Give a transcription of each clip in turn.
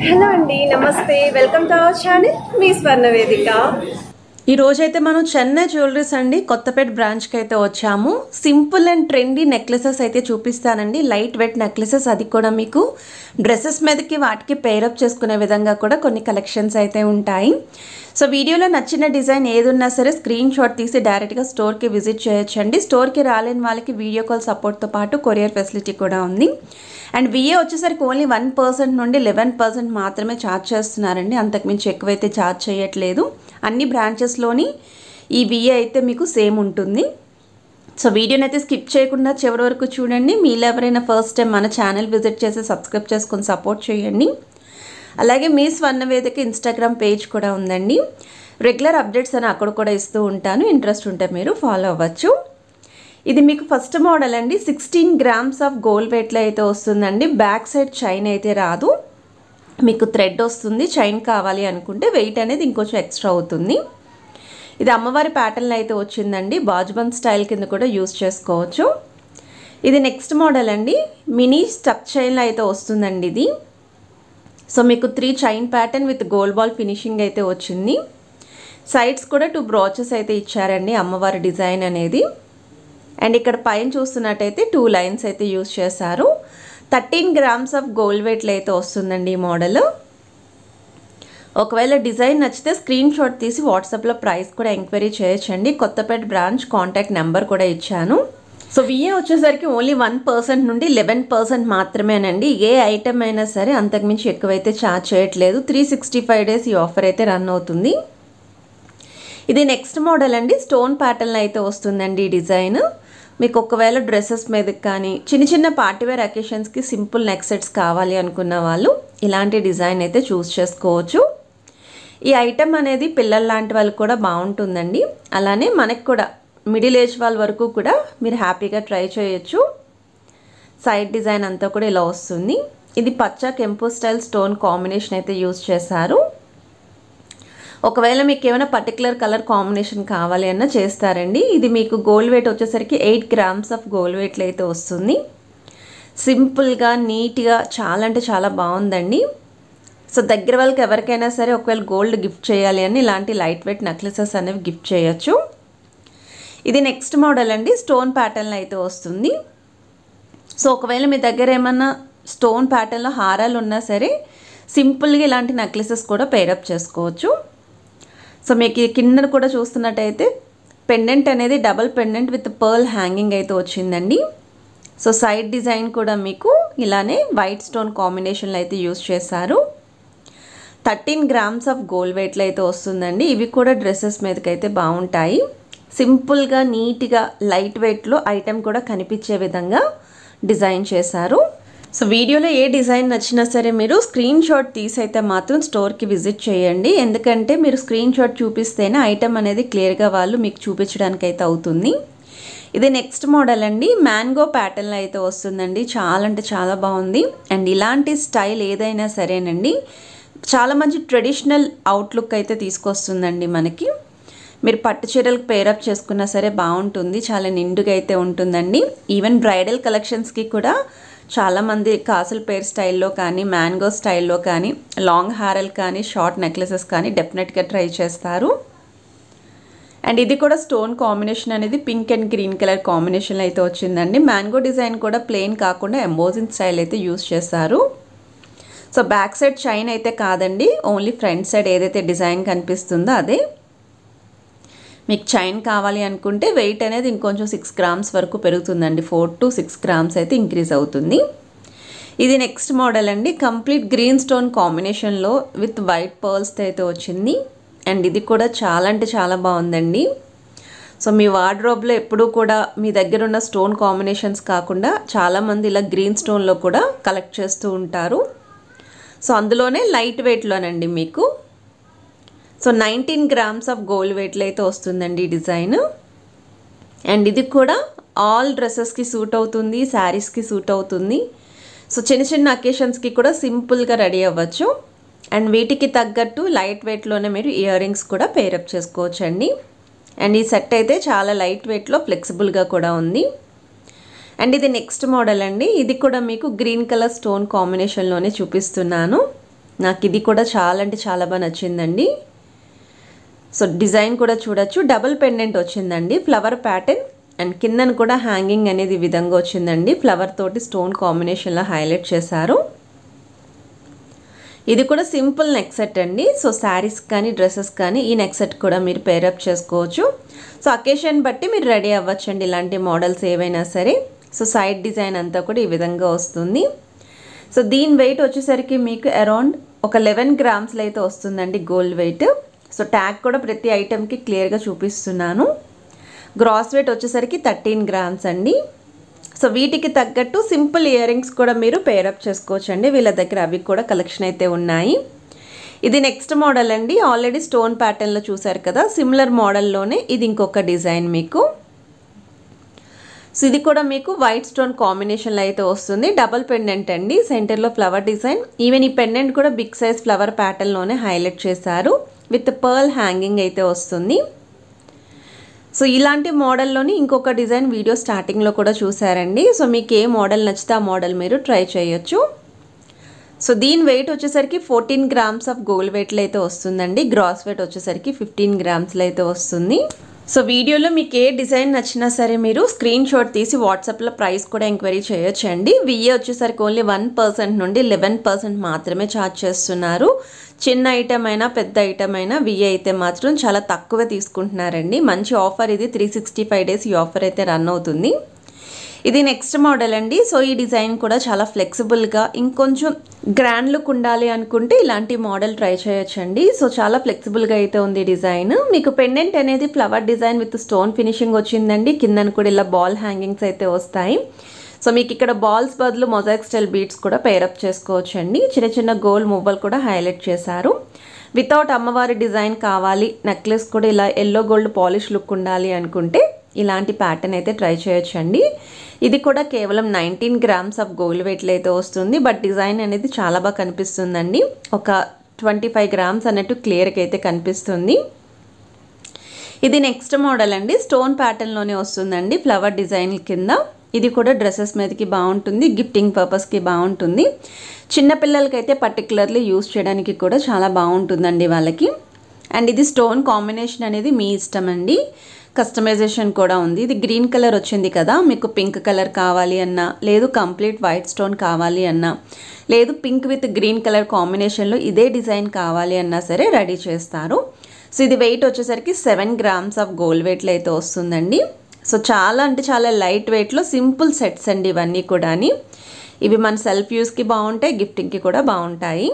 Hello అండి, నమస్తే. Welcome to our channel మీ స్వర్ణ వేదిక. ఈ రోజైతే మనం చెన్నై జ్యువెలరీస్ అండి కొత్తపేట బ్రాంచ్కి అయితే వచ్చాము. సింపుల్ అండ్ ట్రెండీ నెక్లెసెస్ అయితే చూపిస్తానండి. లైట్ వెయిట్ నెక్లెసెస్, అది కూడా మీకు డ్రెస్సెస్ మీదకి వాటికి పేరప్ చేసుకునే విధంగా కూడా కొన్ని కలెక్షన్స్ అయితే ఉంటాయి. సో వీడియోలో నచ్చిన డిజైన్ ఏది ఉన్నా సరే స్క్రీన్ షాట్ తీసి డైరెక్ట్గా స్టోర్కి విజిట్ చేయొచ్చండి. స్టోర్కి రాలేని వాళ్ళకి వీడియో కాల్ సపోర్ట్తో పాటు కొరియర్ ఫెసిలిటీ కూడా ఉంది. అండ్ విఏ వచ్చేసరికి ఓన్లీ 1% నుండి 11% మాత్రమే ఛార్జ్ చేస్తున్నారండి. అంతకుమించి ఎక్కువైతే ఛార్జ్ చేయట్లేదు. అన్ని బ్రాంచెస్లోని ఈ విఏ అయితే మీకు సేమ్ ఉంటుంది. సో వీడియోని అయితే స్కిప్ చేయకుండా చివరి వరకు చూడండి. మీలో ఎవరైనా ఫస్ట్ టైం మన ఛానల్ విజిట్ చేసి సబ్స్క్రైబ్ చేసుకొని సపోర్ట్ చేయండి. అలాగే మీ స్వర్ణ వేదిక ఇన్స్టాగ్రామ్ పేజ్ కూడా ఉందండి. రెగ్యులర్ అప్డేట్స్ అని అక్కడ కూడా ఇస్తూ ఉంటాను. ఇంట్రెస్ట్ ఉంటే మీరు ఫాలో అవ్వచ్చు. ఇది మీకు ఫస్ట్ మోడల్ అండి. 16 గ్రామ్స్ ఆఫ్ గోల్డ్ వెయిట్లో అయితే వస్తుందండి. బ్యాక్ సైడ్ చైన్ అయితే రాదు, మీకు థ్రెడ్ వస్తుంది. చైన్ కావాలి అనుకుంటే వెయిట్ అనేది ఇంకొంచెం ఎక్స్ట్రా అవుతుంది. ఇది అమ్మవారి ప్యాటర్న్లో అయితే వచ్చిందండి. బాజుబంద్ స్టైల్ కింద కూడా యూజ్ చేసుకోవచ్చు. ఇది నెక్స్ట్ మోడల్ అండి. మినీ స్టక్ చైన్లో అయితే వస్తుందండి ఇది. సో మీకు 3 chain pattern with gold ball finishing అయితే వచ్చింది. సైడ్స్ కూడా 2 బ్రాచెస్ అయితే ఇచ్చారండి అమ్మవారి డిజైన్ అనేది. అండ్ ఇక్కడ పైన చూస్తున్నట్టయితే 2 లైన్స్ అయితే యూజ్ చేశారు. 13 గ్రామ్స్ ఆఫ్ గోల్డ్ వెయిట్లో అయితే వస్తుందండి ఈ మోడల్. ఒకవేళ డిజైన్ నచ్చితే స్క్రీన్ షాట్ తీసి వాట్సాప్లో ప్రైస్ కూడా ఎంక్వైరీ చేయొచ్చండి. కొత్తపేట బ్రాంచ్ కాంటాక్ట్ నెంబర్ కూడా ఇచ్చాను. సో విఏ వచ్చేసరికి ఓన్లీ 1% నుండి 11% మాత్రమేనండి. ఏ ఐటమ్ అయినా సరే అంతకుమించి ఎక్కువైతే ఛార్జ్ చేయట్లేదు. 365 డేస్ ఈ ఆఫర్ అయితే రన్ అవుతుంది. ఇది నెక్స్ట్ మోడల్ అండి. స్టోన్ ప్యాటర్న్ అయితే వస్తుందండి ఈ డిజైన్. మీకు ఒకవేళ డ్రెస్సెస్ మీదకి కానీ చిన్న చిన్న పార్టీవేర్ అకేషన్స్కి సింపుల్ నెక్ సెట్స్ కావాలి అనుకున్న వాళ్ళు ఇలాంటి డిజైన్ అయితే చూస్ చేసుకోవచ్చు. ఈ ఐటమ్ అనేది పిల్లల లాంటి వాళ్ళకి కూడా బాగుంటుందండి. అలానే మనకు కూడా మిడిల్ ఏజ్ వాళ్ళ వరకు కూడా మీరు హ్యాపీగా ట్రై చేయొచ్చు. సైడ్ డిజైన్ అంతా కూడా ఇలా వస్తుంది. ఇది పచ్చ కెంపు స్టైల్ స్టోన్ కాంబినేషన్ అయితే యూజ్ చేశారు. ఒకవేళ మీకు ఏమైనా పర్టికులర్ కలర్ కాంబినేషన్ కావాలి అన్న చేస్తారండి. ఇది మీకు గోల్డ్ వెయిట్ వచ్చేసరికి 8 గ్రామ్స్ ఆఫ్ గోల్డ్ వెయిట్లో అయితే వస్తుంది. సింపుల్గా నీట్గా చాలా అంటే చాలా బాగుందండి. సో దగ్గర వాళ్ళకి ఎవరికైనా సరే ఒకవేళ గోల్డ్ గిఫ్ట్ చేయాలి అని ఇలాంటి లైట్ వెయిట్ నెక్లెసెస్ అనేవి గిఫ్ట్ చేయొచ్చు. ఇది నెక్స్ట్ మోడల్ అండి. స్టోన్ ప్యాటర్న్లో అయితే వస్తుంది. సో ఒకవేళ మీ దగ్గర ఏమన్నా స్టోన్ ప్యాటర్న్లో హారాలు ఉన్నా సరే సింపుల్గా ఇలాంటి నెక్లెసెస్ కూడా పేరప్ చేసుకోవచ్చు. సో మీకు కింద కూడా చూస్తున్నట్టయితే పెండెంట్ అనేది double pendant with pearl hanging అయితే వచ్చిందండి. సో సైడ్ డిజైన్ కూడా మీకు ఇలానే వైట్ స్టోన్ కాంబినేషన్లో అయితే యూజ్ చేశారు. 13 గ్రామ్స్ ఆఫ్ గోల్డ్ వెయిట్లో అయితే వస్తుందండి. ఇవి కూడా డ్రెస్సెస్ మీదకైతే బాగుంటాయి. సింపుల్గా నీట్గా లైట్ వెయిట్లో ఐటెం కూడా కనిపించే విధంగా డిజైన్ చేశారు. సో వీడియోలో ఏ డిజైన్ నచ్చినా సరే మీరు స్క్రీన్ షాట్ తీసి అయితే మాత్రం స్టోర్కి విజిట్ చేయండి. ఎందుకంటే మీరు స్క్రీన్ షాట్ చూపిస్తేనే ఐటెం అనేది క్లియర్గా వాళ్ళు మీకు చూపించడానికి అయితే అవుతుంది. ఇది నెక్స్ట్ మోడల్ అండి. మ్యాంగో ప్యాటర్న్లో అయితే వస్తుందండి. చాలా అంటే చాలా బాగుంది. అండ్ ఇలాంటి స్టైల్ ఏదైనా సరేనండి చాలా మంచి ట్రెడిషనల్ అవుట్లుక్ అయితే తీసుకొస్తుందండి మనకి. మీరు పట్టు చీరలకు పేరప్ చేసుకున్నా సరే బాగుంటుంది. చాలా నిండుగా అయితే ఉంటుందండి. ఈవెన్ బ్రైడల్ కలెక్షన్స్కి కూడా చాలామంది కాసుల పేర్ స్టైల్లో కానీ మ్యాంగో స్టైల్లో కానీ లాంగ్ హారల్ కానీ షార్ట్ నెక్లెసెస్ కానీ డెఫినెట్గా ట్రై చేస్తారు. అండ్ ఇది కూడా స్టోన్ కాంబినేషన్ అనేది పింక్ అండ్ గ్రీన్ కలర్ కాంబినేషన్లో అయితే వచ్చిందండి. మ్యాంగో డిజైన్ కూడా ప్లెయిన్ కాకుండా ఎంబోజింగ్ స్టైల్ అయితే యూజ్ చేశారు. సో బ్యాక్ సైడ్ చైన్ అయితే కాదండి, ఓన్లీ ఫ్రంట్ సైడ్ ఏదైతే డిజైన్ కనిపిస్తుందో అదే. మీకు చైన్ కావాలి అనుకుంటే వెయిట్ అనేది ఇంకొంచెం 6 గ్రామ్స్ వరకు పెరుగుతుందండి. 4 to 6 గ్రామ్స్ అయితే ఇంక్రీజ్ అవుతుంది. ఇది నెక్స్ట్ మోడల్ అండి. కంప్లీట్ గ్రీన్ స్టోన్ కాంబినేషన్లో విత్ వైట్ పర్ల్స్ అయితే వచ్చింది. అండ్ ఇది కూడా చాలా అంటే చాలా బాగుందండి. సో మీ వార్డ్రోబ్లో ఎప్పుడూ కూడా మీ దగ్గర ఉన్న స్టోన్ కాంబినేషన్స్ కాకుండా చాలామంది ఇలా గ్రీన్ స్టోన్లో కూడా కలెక్ట్ చేస్తూ ఉంటారు. సో అందులోనే లైట్ వెయిట్లోనండి మీకు. సో 19 గ్రామ్స్ ఆఫ్ గోల్డ్ వెయిట్లో అయితే వస్తుందండి ఈ డిజైన్. అండ్ ఇది కూడా ఆల్ డ్రెస్సెస్కి సూట్ అవుతుంది, శారీస్కి సూట్ అవుతుంది. సో చిన్న చిన్న అకేషన్స్కి కూడా సింపుల్గా రెడీ అవ్వచ్చు. అండ్ వీటికి తగ్గట్టు లైట్ వెయిట్లోనే మీరు ఇయర్ రింగ్స్ కూడా పేరప్ చేసుకోవచ్చండి. అండ్ ఈ సెట్ అయితే చాలా లైట్ వెయిట్లో ఫ్లెక్సిబుల్గా కూడా ఉంది. అండ్ ఇది నెక్స్ట్ మోడల్ అండి. ఇది కూడా మీకు గ్రీన్ కలర్ స్టోన్ కాంబినేషన్లోనే చూపిస్తున్నాను. నాకు ఇది కూడా చాలా అంటే చాలా బాగా నచ్చిందండి. సో డిజైన్ కూడా చూడొచ్చు, డబుల్ పెండెంట్ వచ్చిందండి, ఫ్లవర్ ప్యాటర్న్ అండ్ కిందన కూడా హ్యాంగింగ్ అనేది ఈ విధంగా వచ్చిందండి. ఫ్లవర్ తోటి స్టోన్ కాంబినేషన్లో హైలైట్ చేశారు. ఇది కూడా సింపుల్ నెక్ సెట్ అండి. సో శారీస్ కానీ డ్రెస్సెస్ కానీ ఈ నెక్ సెట్ కూడా మీరు పేరప్ చేసుకోవచ్చు. సో అకేషన్ బట్టి మీరు రెడీ అవ్వచ్చండి ఇలాంటి మోడల్స్ ఏవైనా సరే. సో సైడ్ డిజైన్ అంతా కూడా ఈ విధంగా వస్తుంది. సో దీని వెయిట్ వచ్చేసరికి మీకు అరౌండ్ ఒక 11 గ్రామ్స్లో అయితే వస్తుందండి గోల్డ్ వెయిట్. సో ట్యాగ్ కూడా ప్రతి ఐటెంకి క్లియర్గా చూపిస్తున్నాను. గ్రాస్ వెయిట్ వచ్చేసరికి 13 గ్రామ్స్ అండి. సో వీటికి తగ్గట్టు సింపుల్ ఇయర్ రింగ్స్ కూడా మీరు పేరప్ చేసుకోవచ్చండి. వీళ్ళ దగ్గర అవి కూడా కలెక్షన్ అయితే ఉన్నాయి. ఇది నెక్స్ట్ మోడల్ అండి. ఆల్రెడీ స్టోన్ ప్యాటర్న్లో చూసారు కదా, సిమిలర్ మోడల్లోనే ఇది ఇంకొక డిజైన్ మీకు. సో ఇది కూడా మీకు వైట్ స్టోన్ కాంబినేషన్లో అయితే వస్తుంది. డబల్ పెండెంట్ అండి, సెంటర్లో ఫ్లవర్ డిజైన్. ఈవెన్ ఈ పెండెంట్ కూడా బిగ్ సైజ్ ఫ్లవర్ ప్యాటర్న్లోనే హైలైట్ చేశారు. విత్ పర్ల్ హ్యాంగింగ్ అయితే వస్తుంది. సో ఇలాంటి మోడల్లోని ఇంకొక డిజైన్ వీడియో స్టార్టింగ్లో కూడా చూసారండి. సో మీకు ఏ మోడల్ నచ్చితే ఆ మోడల్ మీరు ట్రై చేయొచ్చు. సో దీని వెయిట్ వచ్చేసరికి 14 గ్రామ్స్ ఆఫ్ గోల్డ్ వెయిట్లో అయితే వస్తుందండి. గ్రాస్ వెయిట్ వచ్చేసరికి 15 గ్రామ్స్లో అయితే వస్తుంది. సో వీడియోలో మీకు ఏ డిజైన్ నచ్చినా సరే మీరు స్క్రీన్ షాట్ తీసి వాట్సాప్లో ప్రైస్ కూడా ఎంక్వైరీ చేయొచ్చండి. విఏ వచ్చేసరికి ఓన్లీ 1% నుండి 11% మాత్రమే ఛార్జ్ చేస్తున్నారు. చిన్న ఐటమ్ అయినా పెద్ద ఐటమ్ అయినా విఏ అయితే మాత్రం చాలా తక్కువ తీసుకుంటున్నారండి. మంచి ఆఫర్ ఇది. 365 డేస్ ఈ ఆఫర్ అయితే రన్ అవుతుంది. ఇది నెక్స్ట్ మోడల్ అండి. సో ఈ డిజైన్ కూడా చాలా ఫ్లెక్సిబుల్గా ఇంకొంచెం గ్రాండ్ లుక్ ఉండాలి అనుకుంటే ఇలాంటి మోడల్ ట్రై చేయొచ్చండి. సో చాలా ఫ్లెక్సిబుల్గా అయితే ఉంది డిజైన్. మీకు పెండెంట్ అనేది flower design with stone finishing వచ్చిందండి. కిందన కూడా ఇలా బాల్ హ్యాంగింగ్స్ అయితే వస్తాయి. సో మీకు ఇక్కడ బాల్స్ బదులు మొజాయిక్ స్టైల్ బీడ్స్ కూడా పేరప్ చేసుకోవచ్చండి. చిన్న చిన్న గోల్డ్ మువ్వలు కూడా హైలైట్ చేశారు. వితౌట్ అమ్మవారి డిజైన్ కావాలి, నెక్లెస్ కూడా ఇలా ఎల్లో గోల్డ్ పాలిష్ లుక్ ఉండాలి అనుకుంటే ఇలాంటి ప్యాటర్న్ అయితే ట్రై చేయొచ్చండి. ఇది కూడా కేవలం 19 గ్రామ్స్ ఆఫ్ గోల్డ్ వెయిట్లో అయితే వస్తుంది. బట్ డిజైన్ అనేది చాలా బాగా కనిపిస్తుందండి. ఒక 25 గ్రామ్స్ అన్నట్టు క్లియర్గా అయితే కనిపిస్తుంది. ఇది నెక్స్ట్ మోడల్ అండి. స్టోన్ ప్యాటర్న్లోనే వస్తుందండి, ఫ్లవర్ డిజైన్ కింద. ఇది కూడా డ్రెస్సెస్ మీదకి బాగుంటుంది, గిఫ్టింగ్ పర్పస్కి బాగుంటుంది. చిన్నపిల్లలకైతే పర్టికులర్లీ యూస్ చేయడానికి కూడా చాలా బాగుంటుందండి వాళ్ళకి. అండ్ ఇది స్టోన్ కాంబినేషన్ అనేది మీ ఇష్టం అండి, కస్టమైజేషన్ కూడా ఉంది. ఇది గ్రీన్ కలర్ వచ్చింది కదా, మీకు పింక్ కలర్ కావాలి అన్నా, లేదు కంప్లీట్ వైట్ స్టోన్ కావాలి అన్నా, లేదు పింక్ విత్ గ్రీన్ కలర్ కాంబినేషన్లో ఇదే డిజైన్ కావాలి అన్నా సరే రెడీ చేస్తారు. సో ఇది వెయిట్ వచ్చేసరికి 7 గ్రామ్స్ ఆఫ్ గోల్డ్ వెయిట్లో అయితే వస్తుందండి. సో చాలా అంటే చాలా లైట్ వెయిట్లో సింపుల్ సెట్స్ అండి ఇవన్నీ కూడా. ఇవి మన సెల్ఫ్ యూస్కి బాగుంటాయి, గిఫ్టింగ్కి కూడా బాగుంటాయి.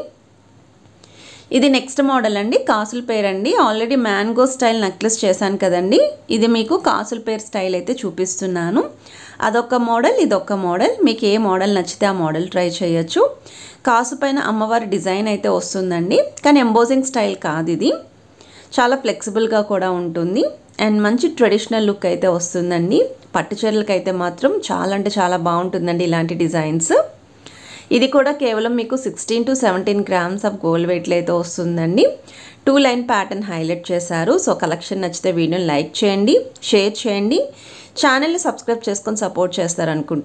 ఇది నెక్స్ట్ మోడల్ అండి, కాసుల పేర్ అండి. ఆల్రెడీ మ్యాంగో స్టైల్ నెక్లెస్ చేశాను కదండి, ఇది మీకు కాసుల పేర్ స్టైల్ అయితే చూపిస్తున్నాను. అదొక మోడల్, ఇదొక మోడల్. మీకు ఏ మోడల్ నచ్చితే ఆ మోడల్ ట్రై చేయొచ్చు. కాసు పైన అమ్మవారి డిజైన్ అయితే వస్తుందండి, కానీ ఎంబోజింగ్ స్టైల్ కాదు ఇది. చాలా ఫ్లెక్సిబుల్గా కూడా ఉంటుంది అండ్ మంచి ట్రెడిషనల్ లుక్ అయితే వస్తుందండి. పట్టు చీరలకు అయితే మాత్రం చాలా అంటే చాలా బాగుంటుందండి ఇలాంటి డిజైన్స్. ఇది కూడా కేవలం మీకు 16 to 17 గ్రామ్స్ ఆఫ్ గోల్డ్ వెయిట్లో అయితే వస్తుందండి. 2 లైన్ ప్యాటర్న్ హైలైట్ చేశారు. సో కలెక్షన్ నచ్చితే వీడియోని లైక్ చేయండి, షేర్ చేయండి, ఛానల్ని సబ్స్క్రైబ్ చేసుకొని సపోర్ట్ చేస్తారనుకుంటున్నాను.